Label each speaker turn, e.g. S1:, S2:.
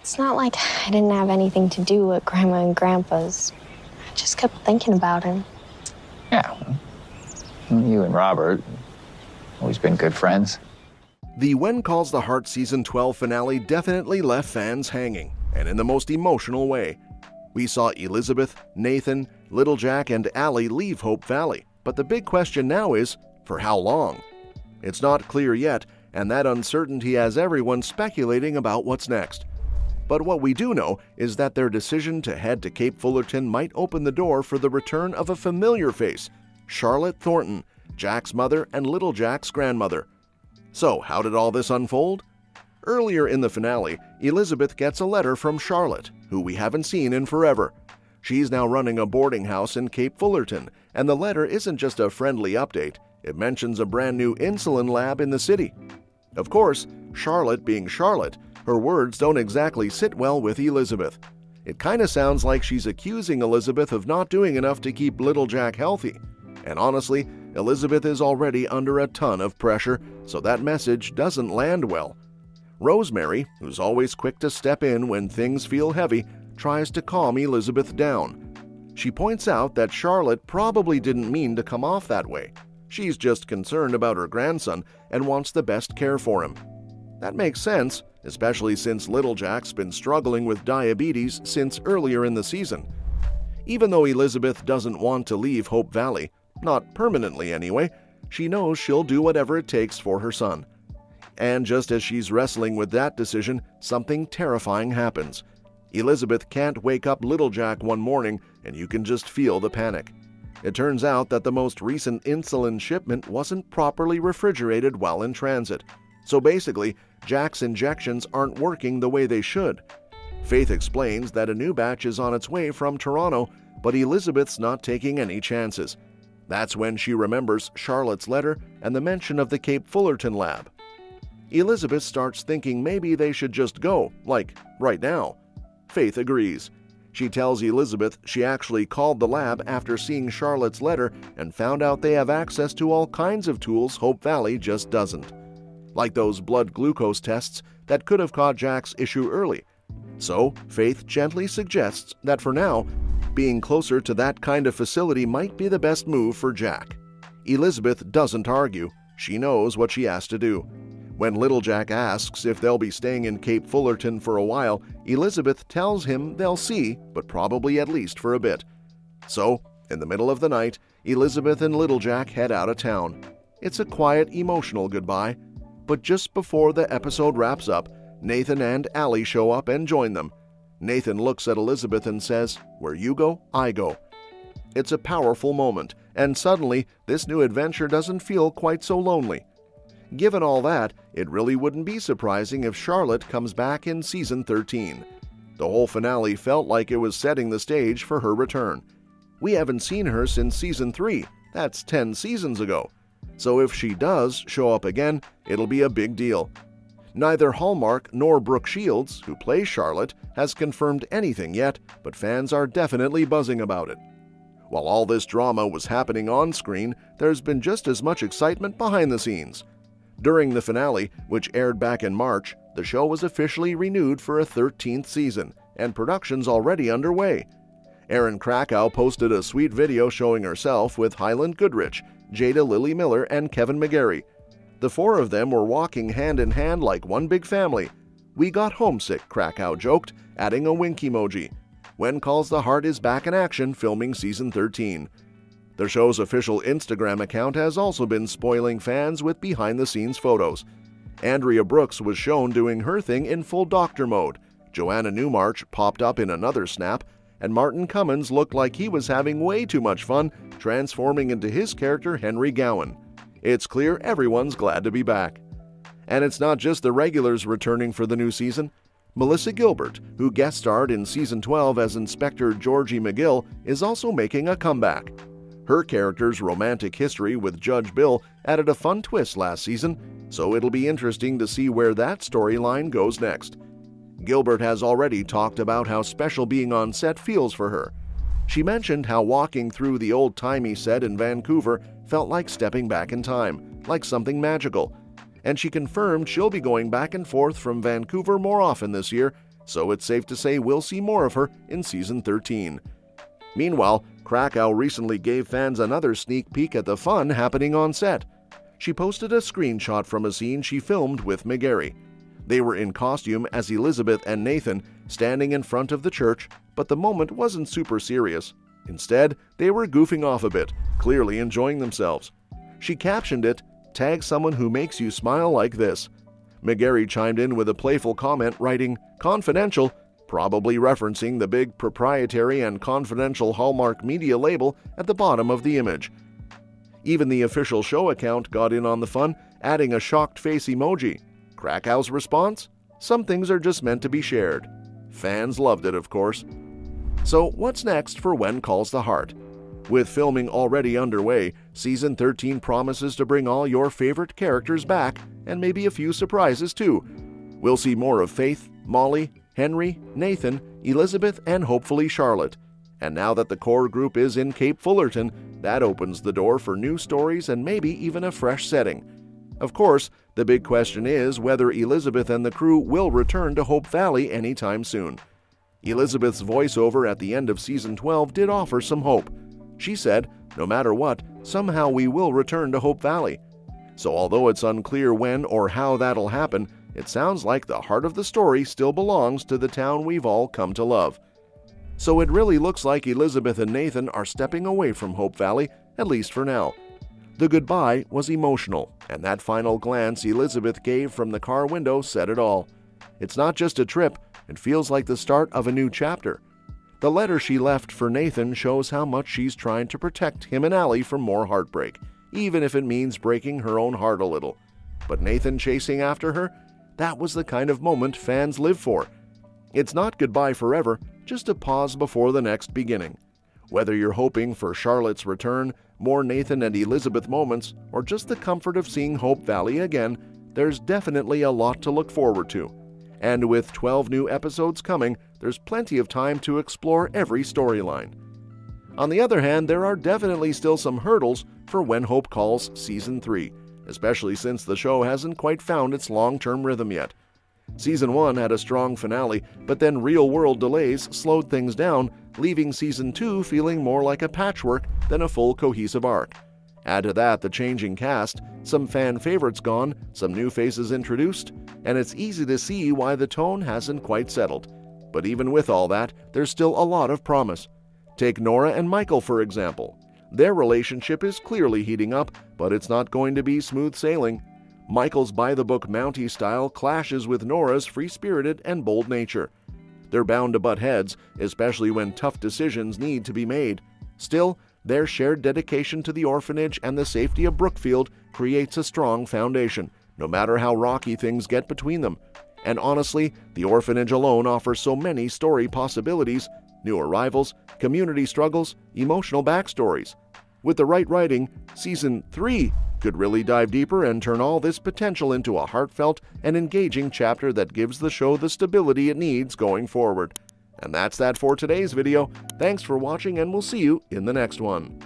S1: It's not like I didn't have anything to do at Grandma and Grandpa's. I just kept thinking about him.
S2: Yeah, well, you and Robert, always been good friends.
S3: The When Calls the Heart Season 12 finale definitely left fans hanging, and in the most emotional way. We saw Elizabeth, Nathan, Little Jack, and Allie leave Hope Valley, but the big question now is, for how long? It's not clear yet, and that uncertainty has everyone speculating about what's next. But what we do know is that their decision to head to Cape Fullerton might open the door for the return of a familiar face, Charlotte Thornton, Jack's mother and Little Jack's grandmother. So, how did all this unfold? Earlier in the finale, Elizabeth gets a letter from Charlotte, who we haven't seen in forever. She's now running a boarding house in Cape Fullerton, and the letter isn't just a friendly update, it mentions a brand new insulin lab in the city. Of course, Charlotte being Charlotte, her words don't exactly sit well with Elizabeth. It kinda sounds like she's accusing Elizabeth of not doing enough to keep Little Jack healthy. And honestly, Elizabeth is already under a ton of pressure, so that message doesn't land well. Rosemary, who's always quick to step in when things feel heavy, tries to calm Elizabeth down. She points out that Charlotte probably didn't mean to come off that way. She's just concerned about her grandson and wants the best care for him. That makes sense, especially since Little Jack's been struggling with diabetes since earlier in the season. Even though Elizabeth doesn't want to leave Hope Valley, not permanently anyway, she knows she'll do whatever it takes for her son. And just as she's wrestling with that decision, something terrifying happens. Elizabeth can't wake up Little Jack one morning, and you can just feel the panic. It turns out that the most recent insulin shipment wasn't properly refrigerated while in transit. So basically, Jack's injections aren't working the way they should. Faith explains that a new batch is on its way from Toronto, but Elizabeth's not taking any chances. That's when she remembers Charlotte's letter and the mention of the Cape Fullerton lab. Elizabeth starts thinking maybe they should just go, like right now. Faith agrees. She tells Elizabeth she actually called the lab after seeing Charlotte's letter and found out they have access to all kinds of tools Hope Valley just doesn't. Like those blood glucose tests that could have caught Jack's issue early. So, Faith gently suggests that for now, being closer to that kind of facility might be the best move for Jack. Elizabeth doesn't argue. She knows what she has to do. When Little Jack asks if they'll be staying in Cape Fullerton for a while, Elizabeth tells him they'll see, but probably at least for a bit. So, in the middle of the night, Elizabeth and Little Jack head out of town. It's a quiet, emotional goodbye. But just before the episode wraps up, Nathan and Allie show up and join them. Nathan looks at Elizabeth and says, "Where you go, I go." It's a powerful moment, and suddenly, this new adventure doesn't feel quite so lonely. Given all that, it really wouldn't be surprising if Charlotte comes back in Season 13. The whole finale felt like it was setting the stage for her return. We haven't seen her since Season 3, that's 10 seasons ago. So if she does show up again, it'll be a big deal. Neither Hallmark nor Brooke Shields, who plays Charlotte, has confirmed anything yet, but fans are definitely buzzing about it. While all this drama was happening on screen, there's been just as much excitement behind the scenes. During the finale, which aired back in March, the show was officially renewed for a 13th season, and production's already underway. Erin Krakow posted a sweet video showing herself with Highland Goodrich, Jada Lily Miller, and Kevin McGarry. The four of them were walking hand in hand like one big family. "We got homesick," Krakow joked, adding a wink emoji. When Calls the Heart is back in action filming Season 13. The show's official Instagram account has also been spoiling fans with behind-the-scenes photos. Andrea Brooks was shown doing her thing in full doctor mode. Joanna Newmarch popped up in another snap, and Martin Cummins looked like he was having way too much fun transforming into his character Henry Gowan. It's clear everyone's glad to be back. And it's not just the regulars returning for the new season. Melissa Gilbert, who guest starred in Season 12 as Inspector Georgie McGill, is also making a comeback. Her character's romantic history with Judge Bill added a fun twist last season, so it'll be interesting to see where that storyline goes next. Gilbert has already talked about how special being on set feels for her. She mentioned how walking through the old-timey set in Vancouver felt like stepping back in time, like something magical. And she confirmed she'll be going back and forth from Vancouver more often this year, so it's safe to say we'll see more of her in season 13. Meanwhile, Krakow recently gave fans another sneak peek at the fun happening on set. She posted a screenshot from a scene she filmed with McGarry. They were in costume as Elizabeth and Nathan, standing in front of the church, but the moment wasn't super serious. Instead, they were goofing off a bit, clearly enjoying themselves. She captioned it, "Tag someone who makes you smile like this." McGarry chimed in with a playful comment writing, "Confidential," probably referencing the big proprietary and confidential Hallmark media label at the bottom of the image. Even the official show account got in on the fun, adding a shocked face emoji. Krakow's response? Some things are just meant to be shared. Fans loved it, of course. So what's next for When Calls the Heart? With filming already underway, Season 13 promises to bring all your favorite characters back, and maybe a few surprises too. We'll see more of Faith, Molly, Henry, Nathan, Elizabeth, and hopefully Charlotte. And now that the core group is in Cape Fullerton, that opens the door for new stories and maybe even a fresh setting. Of course, the big question is whether Elizabeth and the crew will return to Hope Valley anytime soon. Elizabeth's voiceover at the end of Season 12 did offer some hope. She said, "No matter what, somehow we will return to Hope Valley." So although it's unclear when or how that'll happen, it sounds like the heart of the story still belongs to the town we've all come to love. So it really looks like Elizabeth and Nathan are stepping away from Hope Valley, at least for now. The goodbye was emotional, and that final glance Elizabeth gave from the car window said it all. It's not just a trip, it feels like the start of a new chapter. The letter she left for Nathan shows how much she's trying to protect him and Allie from more heartbreak, even if it means breaking her own heart a little. But Nathan chasing after her? That was the kind of moment fans live for. It's not goodbye forever, just a pause before the next beginning. Whether you're hoping for Charlotte's return, more Nathan and Elizabeth moments, or just the comfort of seeing Hope Valley again, there's definitely a lot to look forward to. And with 12 new episodes coming, there's plenty of time to explore every storyline. On the other hand, there are definitely still some hurdles for When Hope Calls Season 3, especially since the show hasn't quite found its long-term rhythm yet. Season 1 had a strong finale, but then real-world delays slowed things down, leaving Season 2 feeling more like a patchwork than a full cohesive arc. Add to that the changing cast, some fan favorites gone, some new faces introduced, and it's easy to see why the tone hasn't quite settled. But even with all that, there's still a lot of promise. Take Nora and Michael, for example. Their relationship is clearly heating up, but it's not going to be smooth sailing. Michael's by-the-book Mountie style clashes with Nora's free-spirited and bold nature. They're bound to butt heads, especially when tough decisions need to be made. Still, their shared dedication to the orphanage and the safety of Brookfield creates a strong foundation, no matter how rocky things get between them. And honestly, the orphanage alone offers so many story possibilities: new arrivals, community struggles, emotional backstories. With the right writing, Season 3 could really dive deeper and turn all this potential into a heartfelt and engaging chapter that gives the show the stability it needs going forward. And that's that for today's video. Thanks for watching, and we'll see you in the next one.